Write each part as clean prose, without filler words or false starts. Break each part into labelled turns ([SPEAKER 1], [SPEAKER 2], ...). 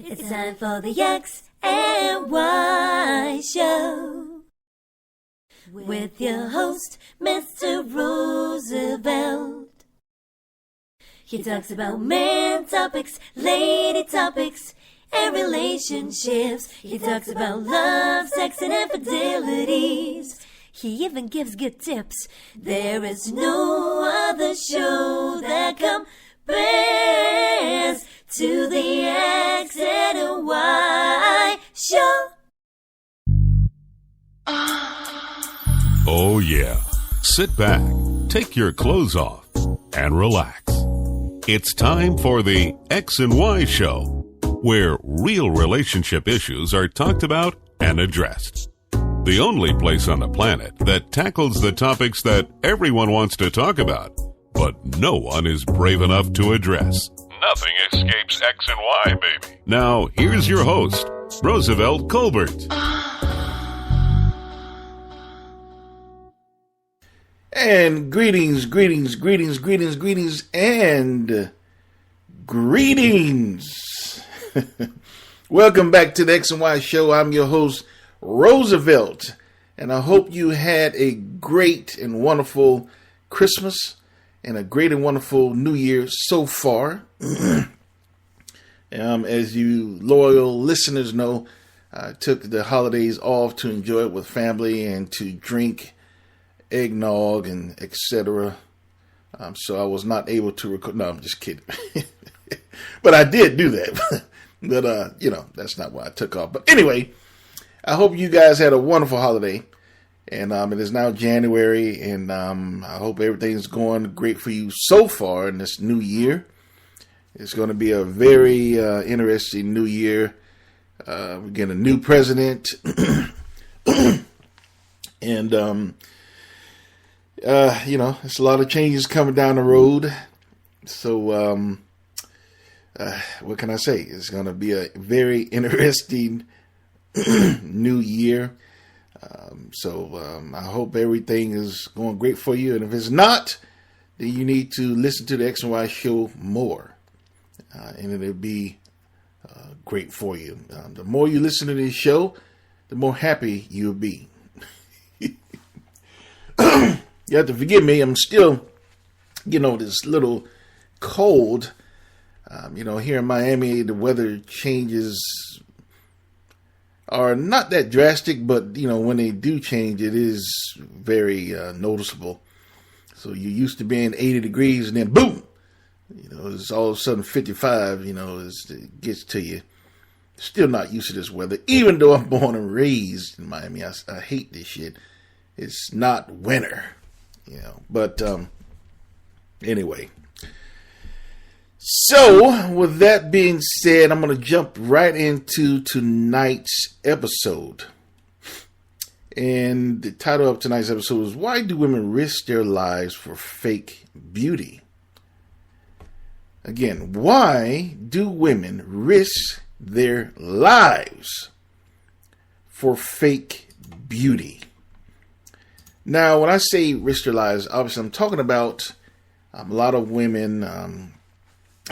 [SPEAKER 1] It's time for the X and Y Show with your host, Mr. Roosevelt. He talks about man topics, lady topics, and relationships. He talks about love, sex, and infidelities. He even gives good tips. There is no other show that compares to the X and Y Show.
[SPEAKER 2] Oh yeah. Sit back, take your clothes off, and relax. It's time for the X and Y Show, where real relationship issues are talked about and addressed. The only place on the planet that tackles the topics that everyone wants to talk about, but no one is brave enough to address. Nothing escapes X and Y, baby. Now, here's your host, Roosevelt Colbert.
[SPEAKER 3] And greetings, and greetings. Welcome back to the X and Y Show. I'm your host, Roosevelt, and I hope you had a great and wonderful Christmas and a great and wonderful New Year so far. As you loyal listeners know, I took the holidays off to enjoy it with family and to drink eggnog and etc. So I was not able to record. No, I'm just kidding. But I did do that. But, that's not why I took off. But anyway, I hope you guys had a wonderful holiday. And it is now January, and I hope everything's going great for you so far in this new year. It's going to be a very interesting new year. We get a new president, and it's a lot of changes coming down the road. So, what can I say? It's going to be a very interesting new year. I hope everything is going great for you. And if it's not, then you need to listen to the X and Y Show more. And it'll be great for you. The more you listen to this show, the more happy you'll be. You have to forgive me. I'm still, this little cold. Here in Miami, the weather changes are not that drastic, but, when they do change, it is very noticeable. So you're used to being 80 degrees and then boom, it's all of a sudden 55, it gets to you. Still not used to this weather, even though I'm born and raised in Miami. I hate this shit. It's not winter, but anyway. So, with that being said, I'm going to jump right into tonight's episode. And the title of tonight's episode is, Why Do Women Risk Their Lives for Fake Beauty? Again, why do women risk their lives for fake beauty? Now, when I say risk their lives, obviously I'm talking about a lot of women.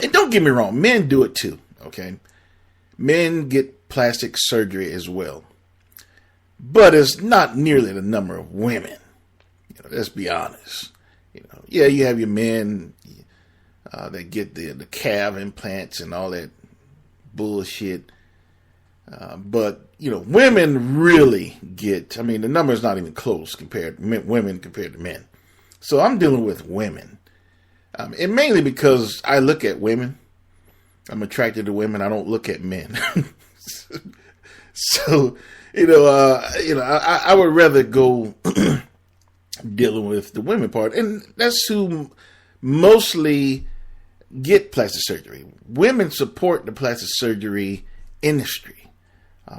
[SPEAKER 3] And don't get me wrong, men do it too, okay? Men get plastic surgery as well. But it's not nearly the number of women. Let's be honest. You have your men that get the calf implants and all that bullshit. But, women really get, the number is not even close compared to women compared to men. So I'm dealing with women. And mainly because I look at women. I'm attracted to women. I don't look at men. So, I would rather go dealing with the women part. And that's who mostly get plastic surgery. Women support the plastic surgery industry.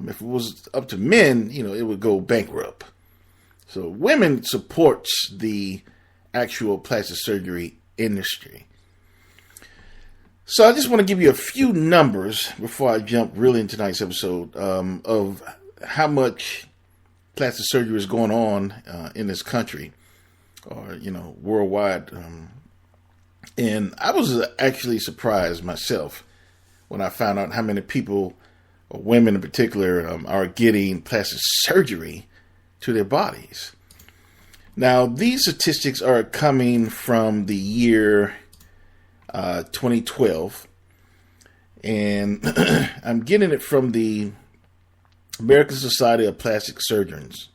[SPEAKER 3] If it was up to men, it would go bankrupt. So women supports the actual plastic surgery industry. So I just want to give you a few numbers before I jump really into tonight's episode of how much plastic surgery is going on in this country or, worldwide. And I was actually surprised myself when I found out how many people or women in particular, are getting plastic surgery to their bodies. Now, these statistics are coming from the year 2012, and I'm getting it from the American Society of Plastic Surgeons.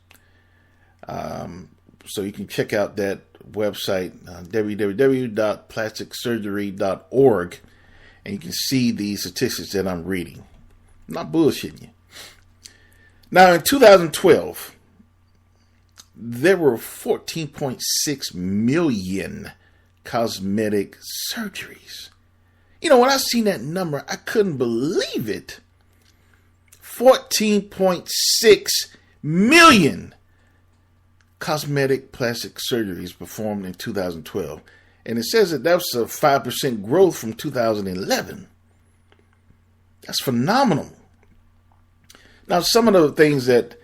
[SPEAKER 3] So you can check out that website, www.plasticsurgery.org, and you can see the statistics that I'm reading. I'm not bullshitting you. Now, in 2012, there were 14.6 million cosmetic surgeries. You know, when I seen that number, I couldn't believe it. 14.6 million cosmetic plastic surgeries performed in 2012. And it says that was a 5% growth from 2011. That's phenomenal. Now, some of the things that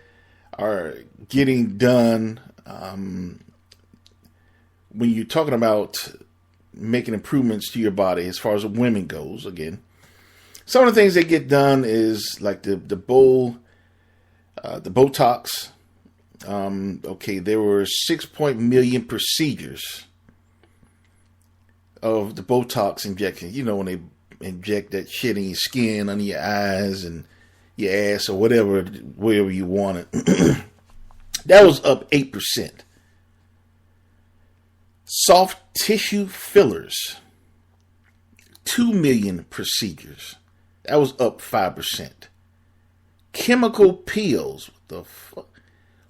[SPEAKER 3] are getting done when you're talking about making improvements to your body as far as women goes, again, some of the things that get done is like the Botox. There were 6 million procedures of the Botox injection. You know, when they inject that shit in your skin, under your eyes and your ass or wherever you want it. That was up 8%. Soft tissue fillers, 2 million procedures. That was up 5%. Chemical peels, what the fuck?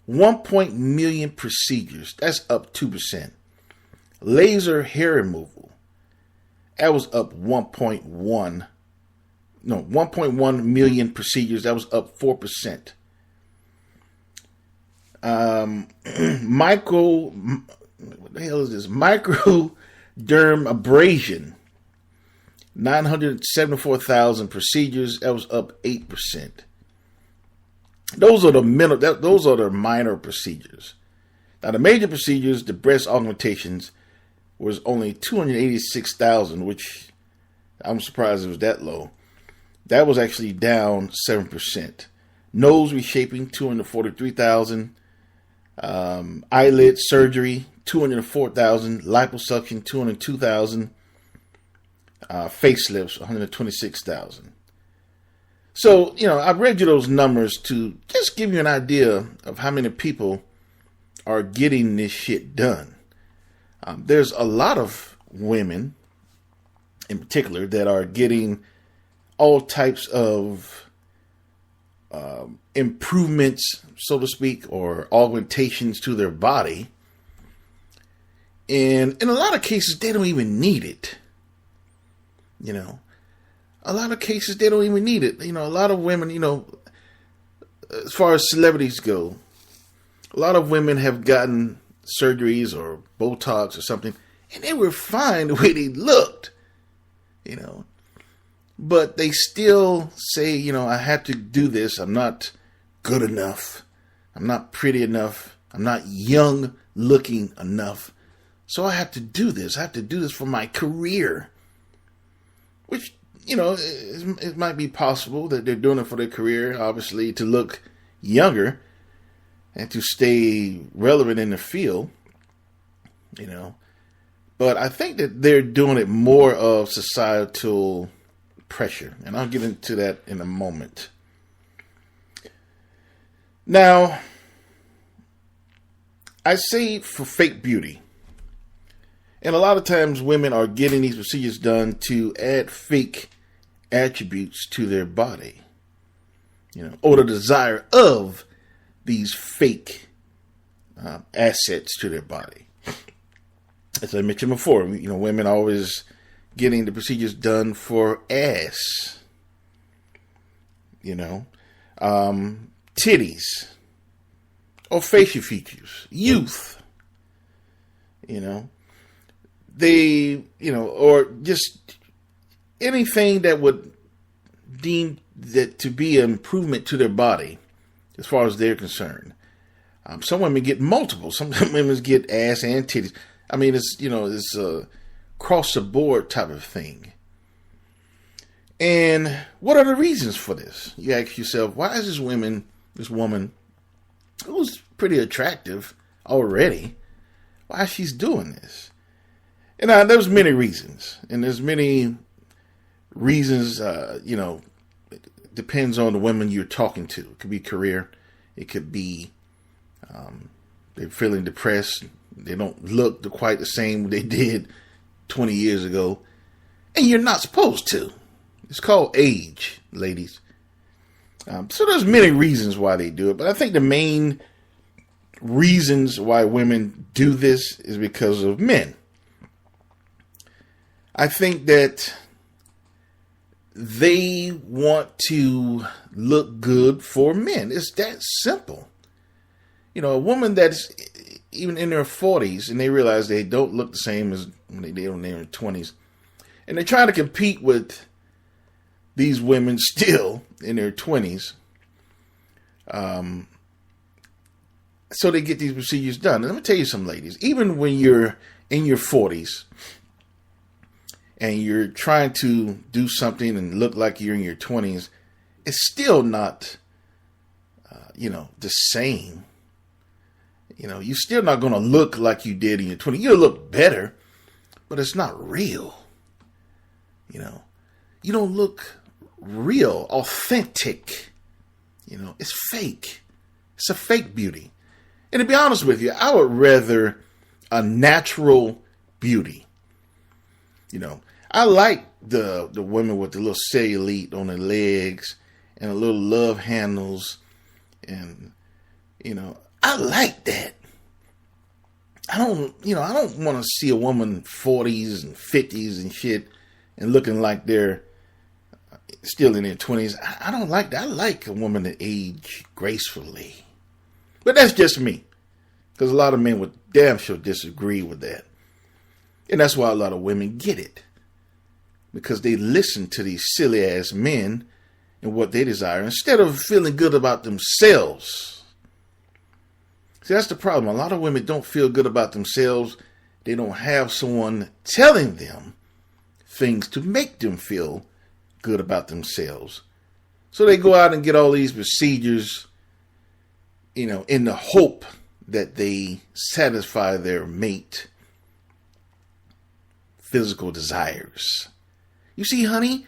[SPEAKER 3] 1 million procedures. That's up 2%. Laser hair removal. That was up 1.1 million procedures. That was up 4%. What the hell is this? Microderm abrasion. 974,000 procedures. That was up 8%. Those are the minor procedures. Now, the major procedures, the breast augmentations, was only 286,000, which I'm surprised it was that low. That was actually down 7%. Nose reshaping, 243,000. Eyelid surgery, 204,000. Liposuction, 202,000. Facelifts, 126,000. So, you know, I read you those numbers to just give you an idea of how many people are getting this shit done. There's a lot of women, in particular, that are getting all types of improvements, so to speak, or augmentations to their body. And in a lot of cases, they don't even need it. You know, a lot of cases, they don't even need it. You know, a lot of women, you know, as far as celebrities go, a lot of women have gotten surgeries or Botox or something, and they were fine the way they looked, you know. But they still say, you know, I have to do this. I'm not good enough. I'm not pretty enough. I'm not young looking enough. So I have to do this. I have to do this for my career. Which, you know, it might be possible that they're doing it for their career, obviously, to look younger and to stay relevant in the field, you know. But I think that they're doing it more of societal pressure. And I'll get into that in a moment. Now, I say for fake beauty. And a lot of times women are getting these procedures done to add fake attributes to their body, you know, or the desire of these fake assets to their body. As I mentioned before, you know, women are always getting the procedures done for ass, you know, titties, or facial features, youth, you know. They, you know, or just anything that would deem that to be an improvement to their body as far as they're concerned. Some women get multiple. Some women get ass and titties. I mean, it's, you know, it's a cross the board type of thing. And what are the reasons for this? You ask yourself, why is this woman who's pretty attractive already, why she's doing this? And there's many reasons. And there's many reasons, it depends on the women you're talking to. It could be career. It could be they're feeling depressed. They don't look quite the same they did 20 years ago. And you're not supposed to. It's called age, ladies. So there's many reasons why they do it. But I think the main reasons why women do this is because of men. I think that they want to look good for men. It's that simple. A woman that's even in their 40s and they realize they don't look the same as when they did when they were in their 20s. And they're trying to compete with these women still in their 20s. So they get these procedures done. And let me tell you something, ladies. Even when you're in your 40s and you're trying to do something and look like you're in your 20s, it's still not, the same. You're still not going to look like you did in your 20s. You'll look better, but it's not real. You don't look real, authentic. It's fake. It's a fake beauty. And to be honest with you, I would rather a natural beauty. I like the women with the little cellulite on their legs and the little love handles. And, I like that. I don't want to see a woman 40s and 50s and shit and looking like they're still in their 20s. I don't like that. I like a woman that age gracefully. But that's just me. Because a lot of men would damn sure disagree with that. And that's why a lot of women get it. Because they listen to these silly ass men and what they desire instead of feeling good about themselves. See, that's the problem. A lot of women don't feel good about themselves. They don't have someone telling them things to make them feel good about themselves. So they go out and get all these procedures, in the hope that they satisfy their mate physical desires. You see, honey,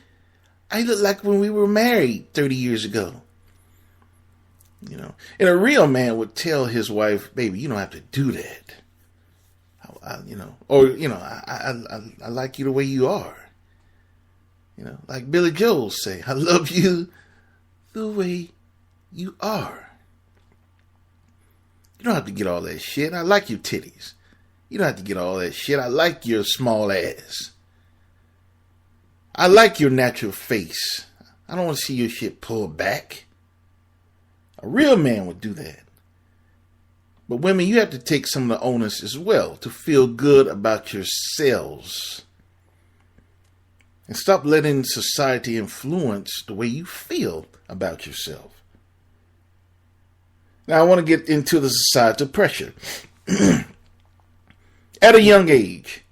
[SPEAKER 3] I look like when we were married 30 years ago. And a real man would tell his wife, baby, you don't have to do that. I like you the way you are. Like Billy Joel say, I love you the way you are. You don't have to get all that shit. I like your titties. You don't have to get all that shit. I like your small ass. I like your natural face. I don't want to see your shit pulled back. A real man would do that. But women, you have to take some of the onus as well to feel good about yourselves. And stop letting society influence the way you feel about yourself. Now, I want to get into the societal pressure. At a young age,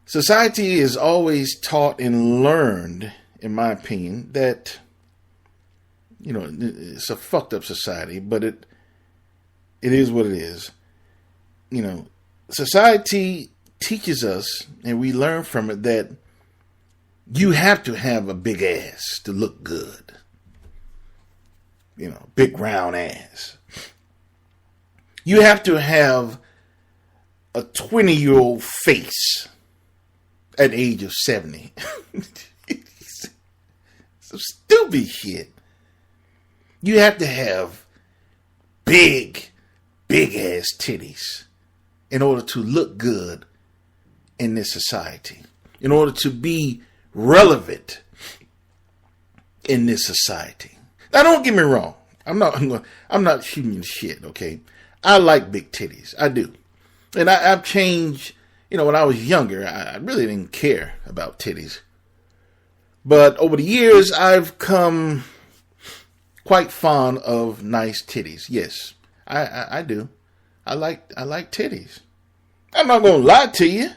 [SPEAKER 3] society is always taught and learned, in my opinion, that, it's a fucked up society, but it is what it is. Society teaches us, and we learn from it, that you have to have a big ass to look good. Big round ass. You have to have a 20-year-old face at the age of 70. Some stupid shit. You have to have big ass titties in order to look good in this society. In order to be relevant in this society. Now, don't get me wrong. I'm not shooting shit, okay? I like big titties. I do. And I've changed, when I was younger, I really didn't care about titties. But over the years, I've come quite fond of nice titties. Yes, I do. I like titties. I'm not going to lie to you.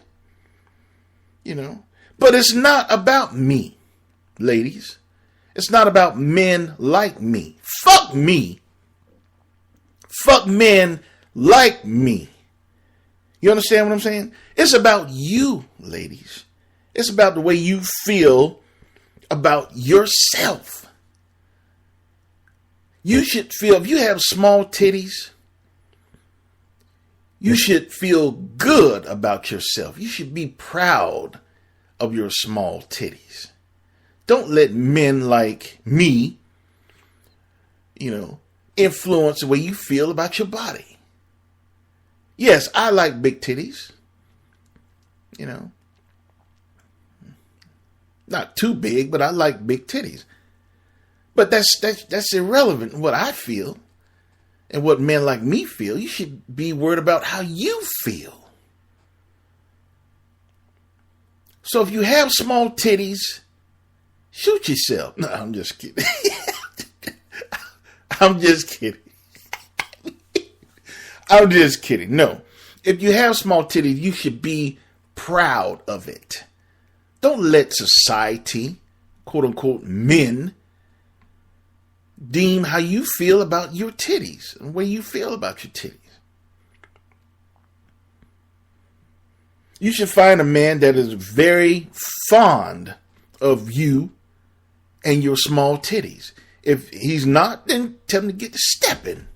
[SPEAKER 3] But it's not about me. ladies. It's not about men like me. Fuck me. Fuck men like me. You understand what I'm saying? It's about you, ladies. It's about the way you feel about yourself. You should feel, if you have small titties, you should feel good about yourself. You should be proud of your small titties. Don't let men like me, influence the way you feel about your body. Yes, I like big titties. Not too big, but I like big titties. But that's irrelevant what I feel and what men like me feel. You should be worried about how you feel. So if you have small titties, shoot yourself. No, I'm just kidding. I'm just kidding. I'm just kidding. No. If you have small titties, you should be proud of it. Don't let society, quote unquote, men, deem how you feel about your titties and the way you feel about your titties. You should find a man that is very fond of you and your small titties. If he's not, then tell him to get to stepping.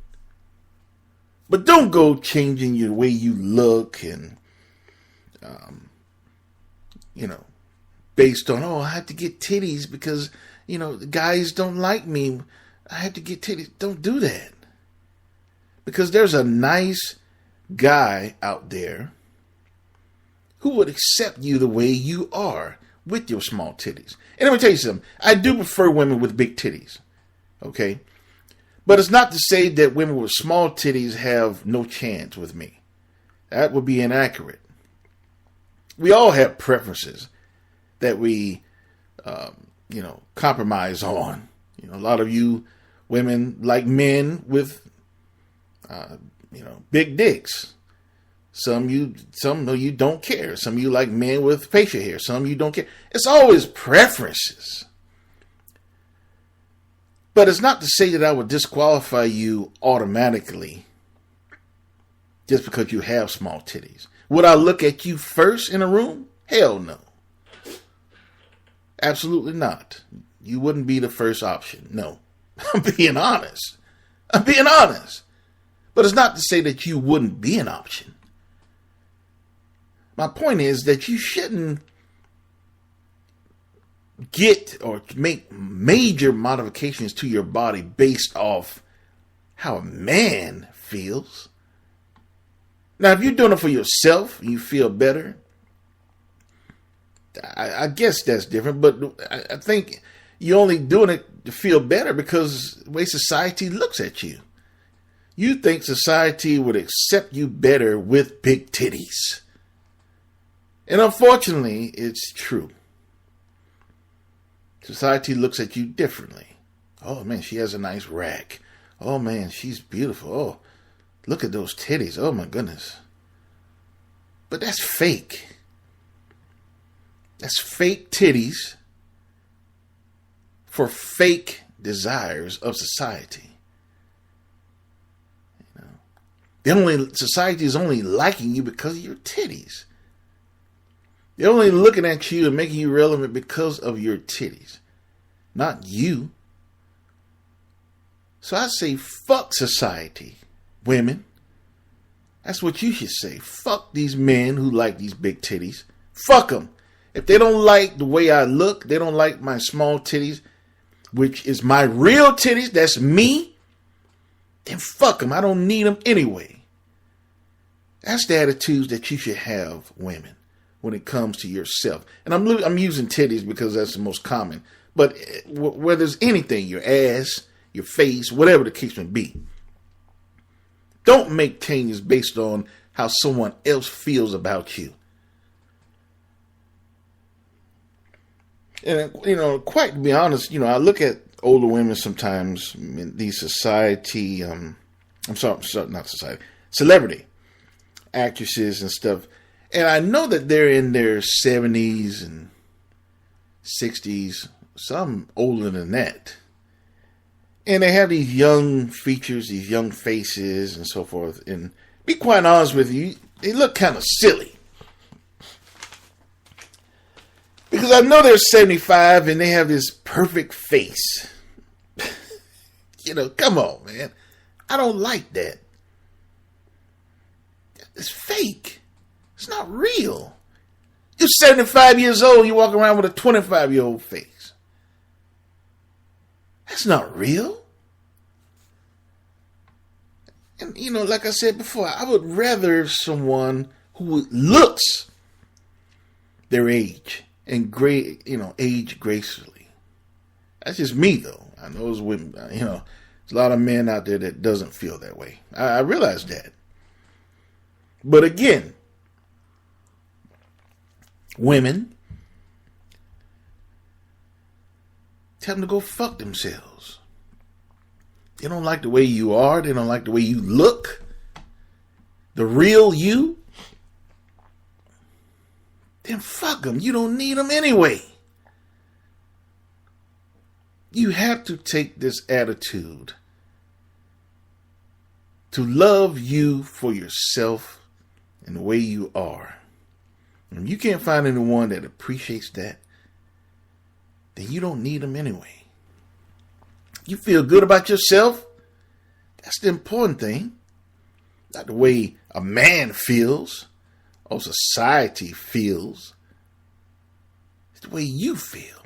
[SPEAKER 3] But don't go changing your way you look and, based on, I have to get titties because, the guys don't like me. I have to get titties. Don't do that. Because there's a nice guy out there who would accept you the way you are with your small titties. And let me tell you something. I do prefer women with big titties. Okay? But it's not to say that women with small titties have no chance with me. That would be inaccurate. We all have preferences that we, compromise on. A lot of you women like men with, big dicks. Some of you don't care. Some of you like men with facial hair. Some of you don't care. It's always preferences. But it's not to say that I would disqualify you automatically just because you have small titties. Would I look at you first in a room? Hell no. Absolutely not. You wouldn't be the first option. No. I'm being honest. But it's not to say that you wouldn't be an option. My point is that you shouldn't get or make major modifications to your body based off how a man feels. Now, if you're doing it for yourself and you feel better, I guess that's different. But I think you're only doing it to feel better because the way society looks at you. You think society would accept you better with big titties. And unfortunately, it's true. Society looks at you differently. Oh, man, she has a nice rack. Oh, man, she's beautiful. Oh, look at those titties. Oh, my goodness. But that's fake. That's fake titties for fake desires of society. Society is only liking you because of your titties. They're only looking at you and making you relevant because of your titties, not you. So I say, fuck society, women. That's what you should say. Fuck these men who like these big titties. Fuck them. If they don't like the way I look, they don't like my small titties, which is my real titties, that's me, then fuck them. I don't need them anyway. That's the attitudes that you should have, women, when it comes to yourself. And I'm using titties because that's the most common. But whether it's anything, your ass, your face, whatever the case may be, don't make changes based on how someone else feels about you. And, quite to be honest, I look at older women sometimes in these celebrity actresses and stuff. And I know that they're in their 70s and 60s, some older than that. And they have these young features, these young faces and so forth. And be quite honest with you, they look kind of silly. Because I know they're 75 and they have this perfect face. Come on, man. I don't like that. It's fake. It's not real. You're 75 years old, you walk around with a 25-year-old face. That's not real. And, like I said before, I would rather someone who looks their age and age gracefully. That's just me, though. I know there's women, there's a lot of men out there that doesn't feel that way. I realize that. But again, women, tell them to go fuck themselves. They don't like the way you are. They don't like the way you look. The real you. Then fuck them. You don't need them anyway. You have to take this attitude to love you for yourself and the way you are. And if you can't find anyone that appreciates that, then you don't need them anyway. You feel good about yourself. That's the important thing. Not the way a man feels or society feels. It's the way you feel.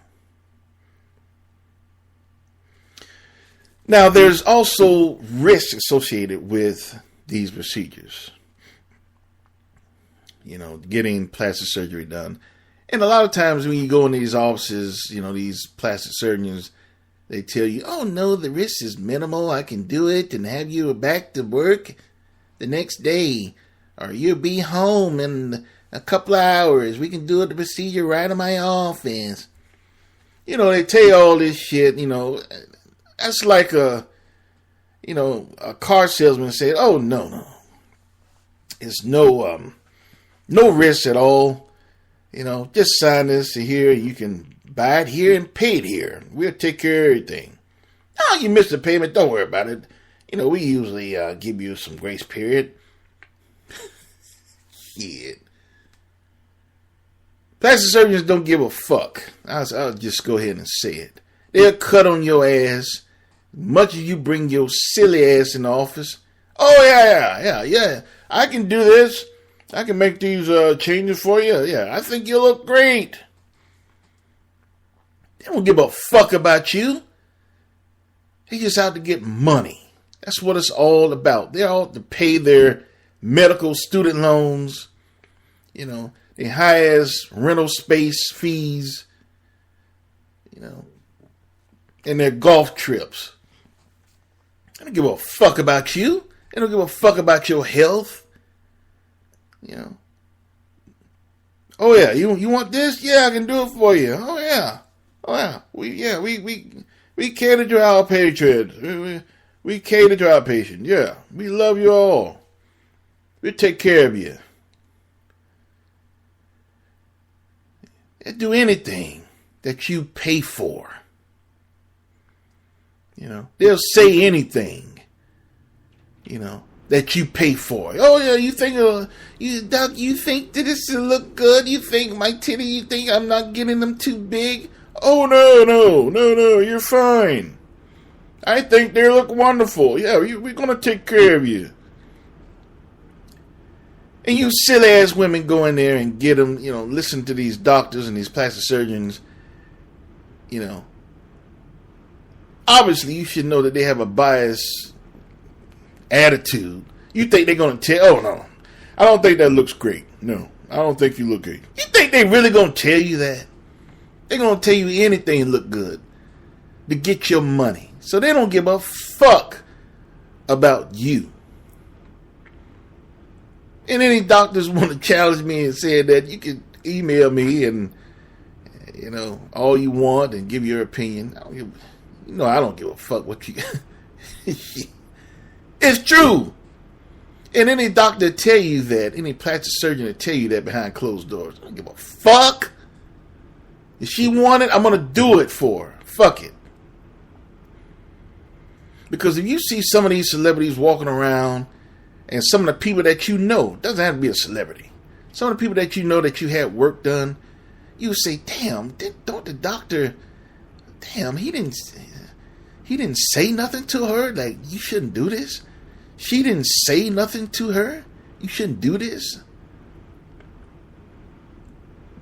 [SPEAKER 3] Now, there's also risk associated with these procedures. Getting plastic surgery done. And a lot of times when you go in these offices, these plastic surgeons, they tell you, oh no, the risk is minimal. I can do it and have you back to work the next day. Or you'll be home in a couple of hours. We can do the procedure right in my office. They tell you all this shit, That's like a car salesman said, oh no. It's no risk at all. Just sign this here. You can buy it here and pay it here. We'll take care of everything. Oh, you missed the payment. Don't worry about it. We usually give you some grace period. Shit. Plastic surgeons don't give a fuck. I'll just go ahead and say it. They'll cut on your ass. Much as you bring your silly ass in the office. Oh, yeah. I can do this. I can make these changes for you. Yeah, I think you look great. They don't give a fuck about you. They just out to get money. That's what it's all about. They're out to pay their medical student loans. Their high-ass rental space fees. And their golf trips. They don't give a fuck about you. They don't give a fuck about your health. Oh yeah, you want this? Yeah, I can do it for you. Oh yeah. We cater to our patrons. We cater to our patients. Yeah, we love you all. We take care of you. They do anything that you pay for. They'll say anything, that you pay for. Oh yeah, you think that this will look good? You think my titty? You think I'm not getting them too big? Oh no, you're fine. I think they look wonderful. Yeah, we're gonna take care of you. And you silly ass women go in there and get them, listen to these doctors and these plastic surgeons, Obviously, you should know that they have a biased attitude. You think they're going to tell, oh no, I don't think that looks great. No, I don't think you look great. You think they really going to tell you that? They're going to tell you anything look good to get your money. So they don't give a fuck about you. And any doctors want to challenge me and say that, you can email me and, all you want and give your opinion. I don't give a fuck what you... It's true. And any doctor tell you that, any plastic surgeon will tell you that behind closed doors. I don't give a fuck. If she want it, I'm going to do it for her. Fuck it. Because if you see some of these celebrities walking around and some of the people that you know, doesn't have to be a celebrity, some of the people that you know that you had work done, you say, damn, don't the doctor, damn, he didn't say nothing to her, like, you shouldn't do this. She didn't say nothing to her, you shouldn't do this.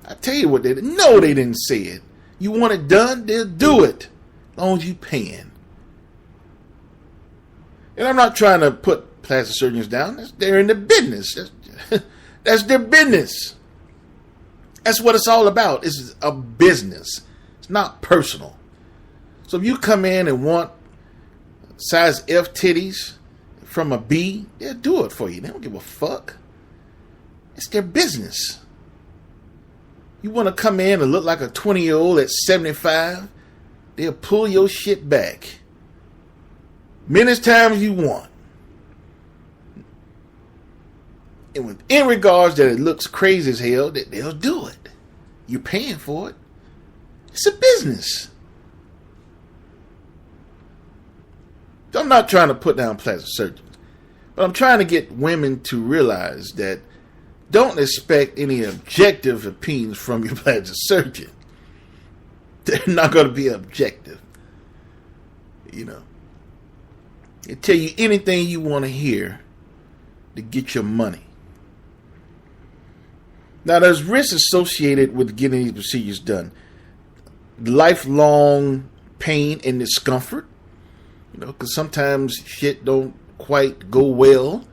[SPEAKER 3] I tell you what, they didn't say it. You want it done, they'll do it, as long as you paying. And I'm not trying to put plastic surgeons down. They're in the business. That's their business. That's what it's all about. It's a business. It's not personal. So if you come in and want size F titties from a B, they'll do it for you. They don't give a fuck. It's their business. You want to come in and look like a 20-year-old at 75, they'll pull your shit back. Many times you want. And in regards that it looks crazy as hell, that they'll do it. You're paying for it. It's a business. So I'm not trying to put down plastic surgeons, but I'm trying to get women to realize that don't expect any objective opinions from your plastic surgeon. They're not going to be objective. You know. They tell you anything you want to hear to get your money. Now, there's risks associated with getting these procedures done. Lifelong pain and discomfort. You know, because sometimes shit don't quite go well.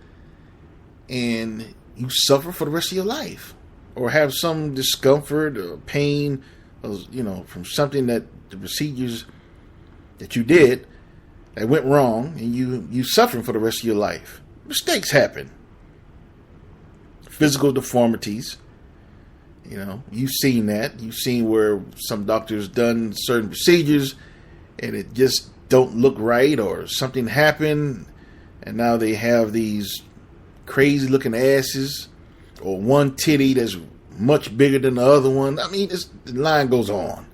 [SPEAKER 3] And you suffer for the rest of your life. Or have some discomfort or pain, you know, from something that the procedures that you did that went wrong, and you suffering for the rest of your life. Mistakes happen. Physical deformities. You know, you've seen that. You've seen where some doctors done certain procedures and it just don't look right, or something happened and now they have these crazy looking asses, or one titty that's much bigger than the other one. I mean, the line goes on.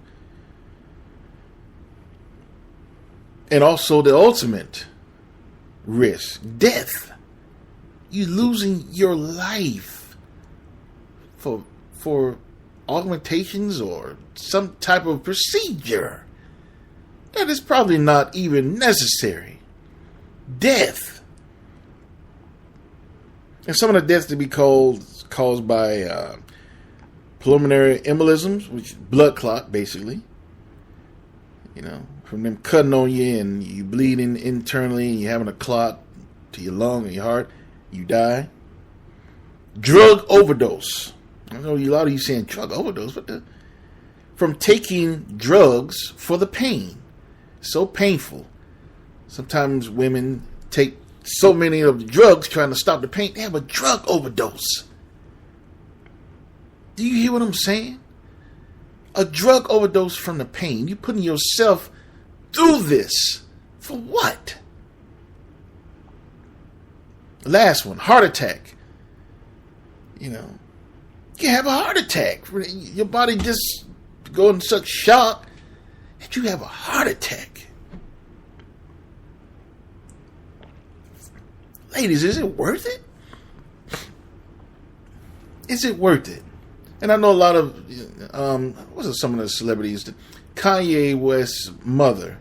[SPEAKER 3] And also the ultimate risk, death. You losing your life for augmentations or some type of procedure that is probably not even necessary. Death. And some of the deaths to be caused by pulmonary embolisms, which is blood clot, basically. You know, from them cutting on you and you bleeding internally and you having a clot to your lung and your heart, you die. Drug overdose. I know a lot of you saying drug overdose, but from taking drugs for the pain. So painful. Sometimes women take so many of the drugs trying to stop the pain, they have a drug overdose. Do you hear what I'm saying? A drug overdose from the pain. You're putting yourself through this. For what? Last one, heart attack. You know, you have a heart attack. Your body just go in such shock that you have a heart attack. Ladies, is it worth it? Is it worth it? And I know a lot of, what are some of the celebrities? Kanye West's mother,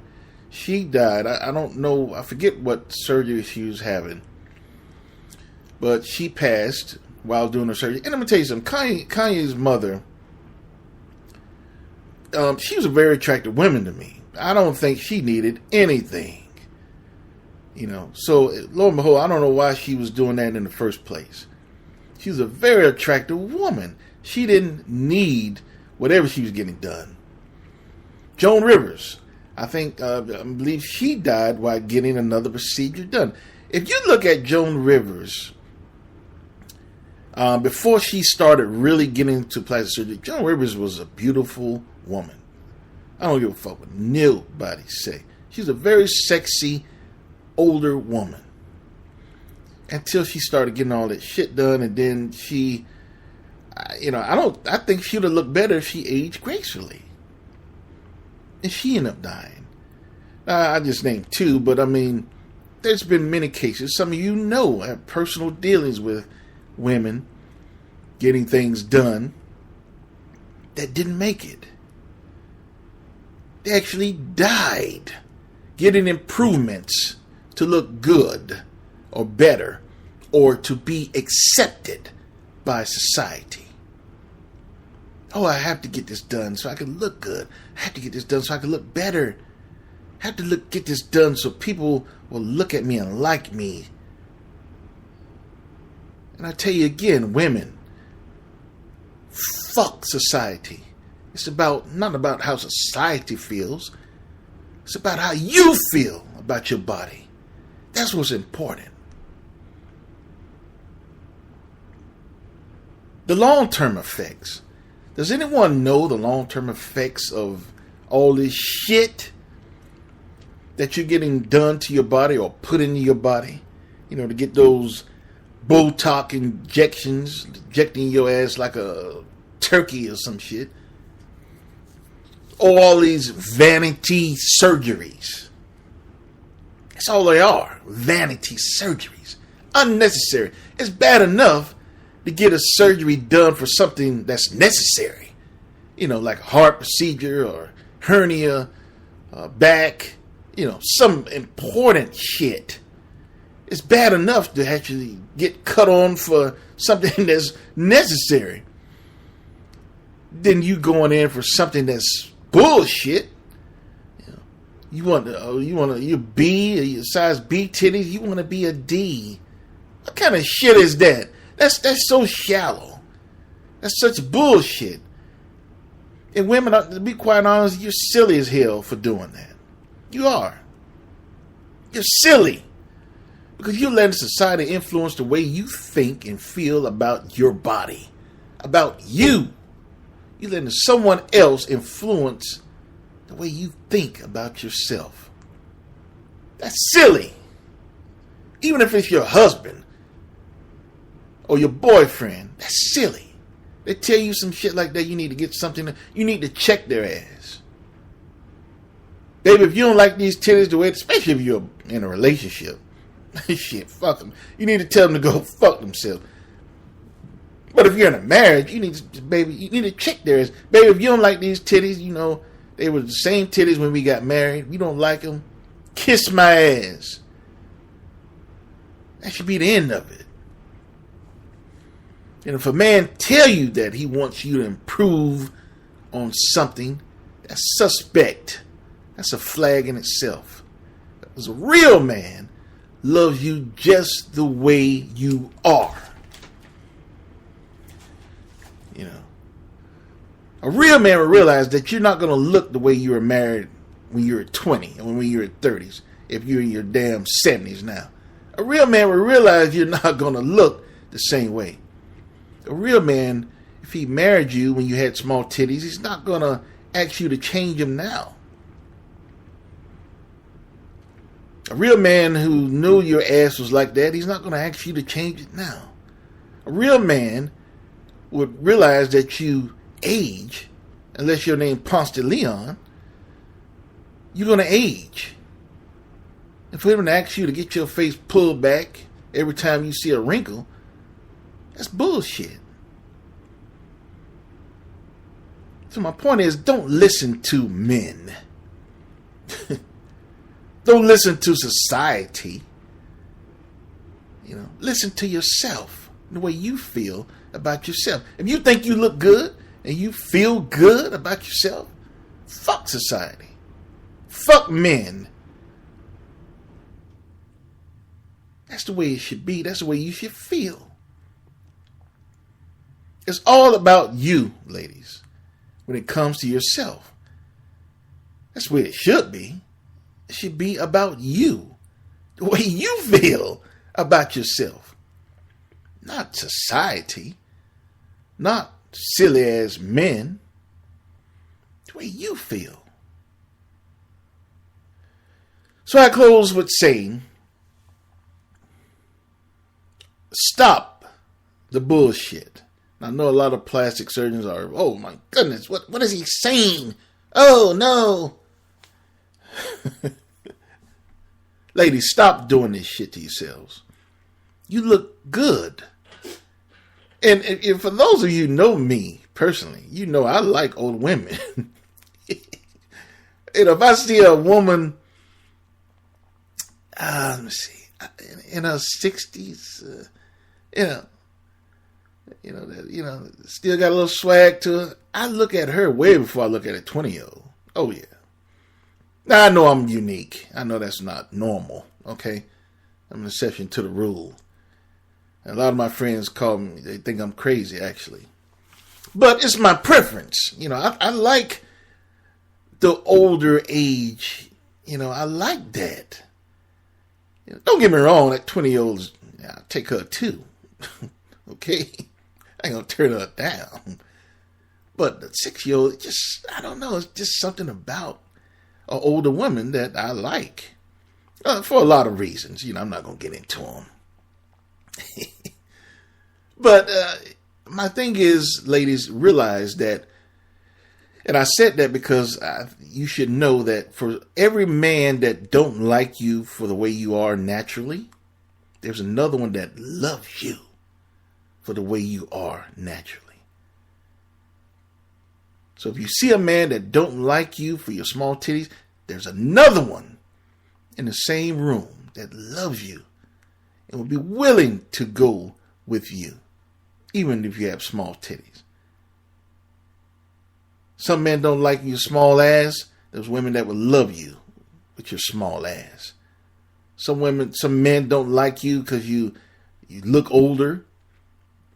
[SPEAKER 3] she died. I don't know, I forget what surgery she was having. But she passed while doing her surgery. And I'm going to tell you something. Kanye's mother, she was a very attractive woman to me. I don't think she needed anything. You know, so lo and behold, I don't know why she was doing that in the first place. She was a very attractive woman. She didn't need whatever she was getting done. Joan Rivers, I believe she died while getting another procedure done. If you look at Joan Rivers, before she started really getting into plastic surgery, Joan Rivers was a beautiful woman. I don't give a fuck what nobody say. She's a very sexy, older woman. Until she started getting all that shit done, and then she, I think she would have looked better if she aged gracefully. and she ended up dying. I just named two, but I mean, there's been many cases. Some of you know have personal dealings with women getting things done that didn't make it. They actually died getting improvements to look good or better or to be accepted by society. Oh, I have to get this done so I can look good. I have to get this done so I can look better. I have to get this done so people will look at me and like me. And I tell you again, women, fuck society. It's not about how society feels. It's about how you feel about your body. That's what's important. The long-term effects. Does anyone know the long-term effects of all this shit that you're getting done to your body or put into your body? You know, to get those Botox injections, injecting your ass like a turkey or some shit. All these vanity surgeries. That's all they are. Vanity surgeries. Unnecessary. It's bad enough to get a surgery done for something that's necessary. You know, like a heart procedure or hernia, back, you know, some important shit. It's bad enough to actually get cut on for something that's necessary. Then you going in for something that's bullshit. You want you B, your size B titties. You want to be a D. What kind of shit is that? That's so shallow. That's such bullshit. And women, to be quite honest, you're silly as hell for doing that. You are. You're silly. Because you're letting society influence the way you think and feel about your body. About you. You're letting someone else influence the way you think about yourself. That's silly. Even if it's your husband or your boyfriend, that's silly. They tell you some shit like that, you need to get something, you need to check their ass. Baby, if you don't like these titties the way, especially if you're in a relationship, shit, fuck them. You need to tell them to go fuck themselves. But if you're in a marriage, you need to check their ass. Baby, if you don't like these titties, you know, they were the same titties when we got married. If you don't like them, kiss my ass. That should be the end of it. And if a man tell you that he wants you to improve on something, that's suspect. That's a flag in itself. Because a real man loves you just the way you are. You know. A real man will realize that you're not going to look the way you were married when you were 20 and when you were 30s, if you're in your damn 70s now. A real man will realize you're not going to look the same way. A real man, if he married you when you had small titties, he's not going to ask you to change them now. A real man who knew your ass was like that, he's not going to ask you to change it now. A real man would realize that you age, unless you're named Ponce de Leon, you're going to age. And for him to ask you to get your face pulled back every time you see a wrinkle, that's bullshit. So my point is, don't listen to men. Don't listen to society. You know, listen to yourself, the way you feel about yourself. If you think you look good and you feel good about yourself, fuck society. Fuck men. That's the way it should be. That's the way you should feel. It's all about you, ladies, when it comes to yourself. That's the way it should be. It should be about you. The way you feel about yourself. Not society. Not silly ass men. The way you feel. So I close with saying, stop the bullshit. I know a lot of plastic surgeons are, oh my goodness, what is he saying? Oh no. Ladies, stop doing this shit to yourselves. You look good. And for those of you who know me personally, you know I like old women. If I see a woman, let me see, in her 60s, still got a little swag to her, I look at her way before I look at a 20-year-old. Oh, yeah. Now, I know I'm unique. I know that's not normal, okay? I'm an exception to the rule. And a lot of my friends call me, they think I'm crazy, actually. But it's my preference. I like the older age. I like that. Don't get me wrong, that 20-year-old, I'll take her too. Okay? I ain't gonna turn her down. But the 6-year-old, I don't know, it's just something about an older woman that I like. For a lot of reasons. I'm not gonna get into them. But my thing is, ladies, realize that, and I said that because you should know that for every man that don't like you for the way you are naturally, there's another one that loves you for the way you are naturally. So if you see a man that don't like you for your small titties, there's another one in the same room that loves you and will be willing to go with you, even if you have small titties. Some men don't like your small ass. There's women that will love you with your small ass. Some men don't like you because you look older.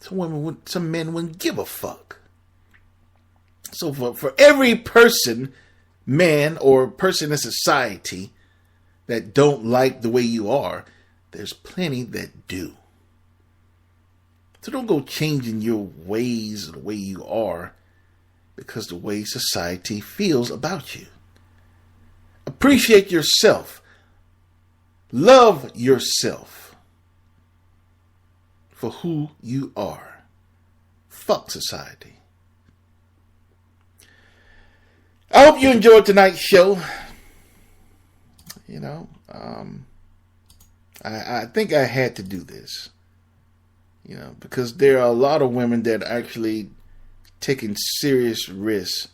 [SPEAKER 3] Some men wouldn't give a fuck. So for every person, man or person in society that don't like the way you are, there's plenty that do. So don't go changing your ways or the way you are because the way society feels about you. Appreciate yourself. Love yourself for who you are. Fuck society. I hope you enjoyed tonight's show. I think I had to do this. Because there are a lot of women that are actually taking serious risks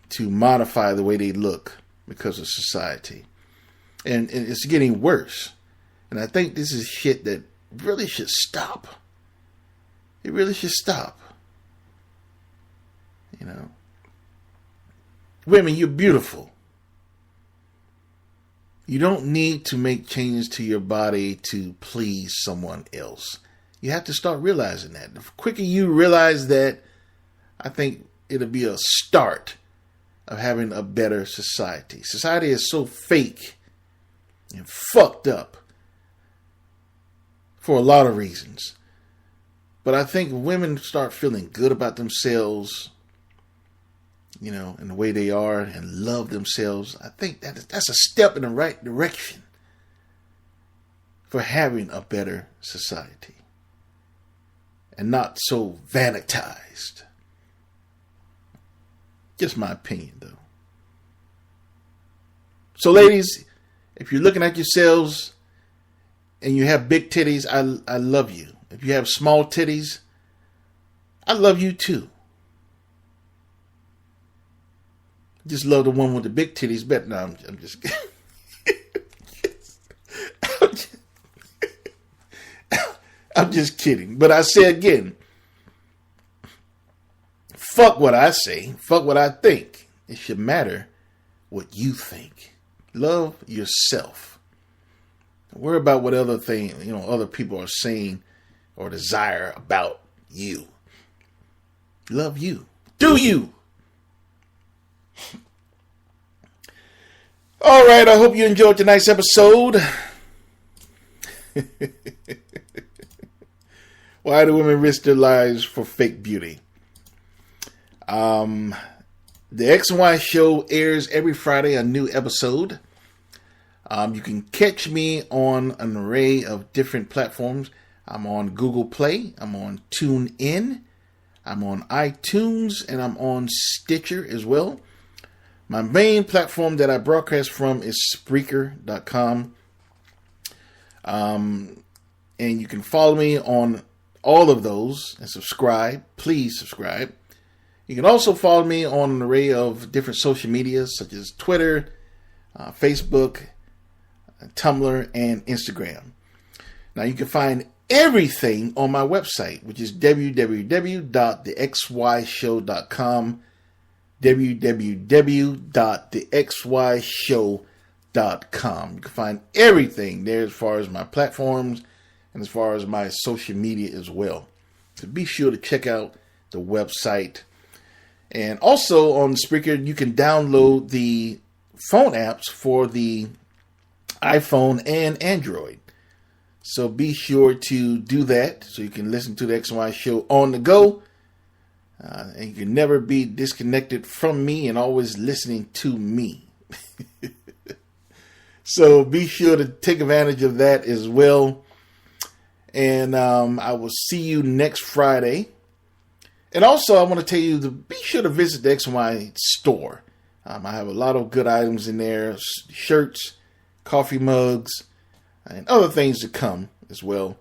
[SPEAKER 3] to modify the way they look because of society. And it's getting worse. And I think this is shit that really should stop. It really should stop. Women, you're beautiful. You don't need to make changes to your body to please someone else. You have to start realizing that. The quicker you realize that, I think it'll be a start of having a better society. Society is so fake and fucked up for a lot of reasons. But I think women start feeling good about themselves, and the way they are, and love themselves. I think that's a step in the right direction for having a better society. And not so vanitized. Just my opinion, though. So, ladies, if you're looking at yourselves and you have big titties, I love you. If you have small titties, I love you too. Just love the one with the big titties better. No, I'm just kidding. I'm just kidding. But I say again, fuck what I say. Fuck what I think. It should matter what you think. Love yourself. Don't worry about what other people are saying or desire about you. Love you. Do you? All right. I hope you enjoyed tonight's episode. Why do women risk their lives for fake beauty? The X and Y show airs every Friday, a new episode. You can catch me on an array of different platforms. I'm on Google Play. I'm on TuneIn. I'm on iTunes. And I'm on Stitcher as well. My main platform that I broadcast from is Spreaker.com. And you can follow me on all of those and subscribe. Please subscribe. You can also follow me on an array of different social medias such as Twitter, Facebook, Tumblr, and Instagram. Now you can find everything on my website, which is www.thexyshow.com, www.thexyshow.com. You can find everything there as far as my platforms and as far as my social media as well. So be sure to check out the website. And also on Spreaker, you can download the phone apps for the iPhone and Android. So be sure to do that so you can listen to the X and Y Show on the go. And you can never be disconnected from me and always listening to me. So be sure to take advantage of that as well. And I will see you next Friday. And also I want to tell you to be sure to visit the X and Y store. I have a lot of good items in there, shirts, coffee mugs, and other things to come as well.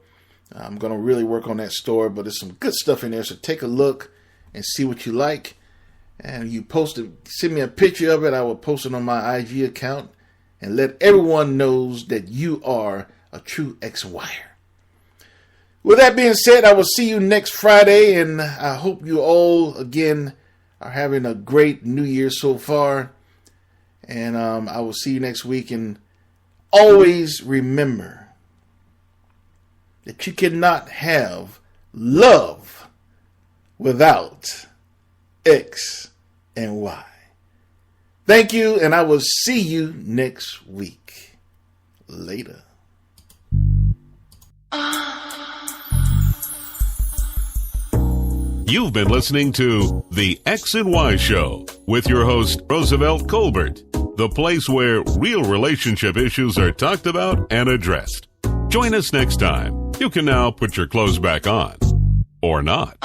[SPEAKER 3] I'm going to really work on that store, but there's some good stuff in there. So take a look and see what you like. And you post it, send me a picture of it. I will post it on my IG account and let everyone knows that you are a true X-Wire. With that being said, I will see you next Friday, and I hope you all, again, are having a great New Year so far. And I will see you next week, and always remember that you cannot have love without X and Y. Thank you, and I will see you next week. Later.
[SPEAKER 2] You've been listening to The X and Y Show with your host, Roosevelt Colbert, the place where real relationship issues are talked about and addressed. Join us next time. You can now put your clothes back on, or not.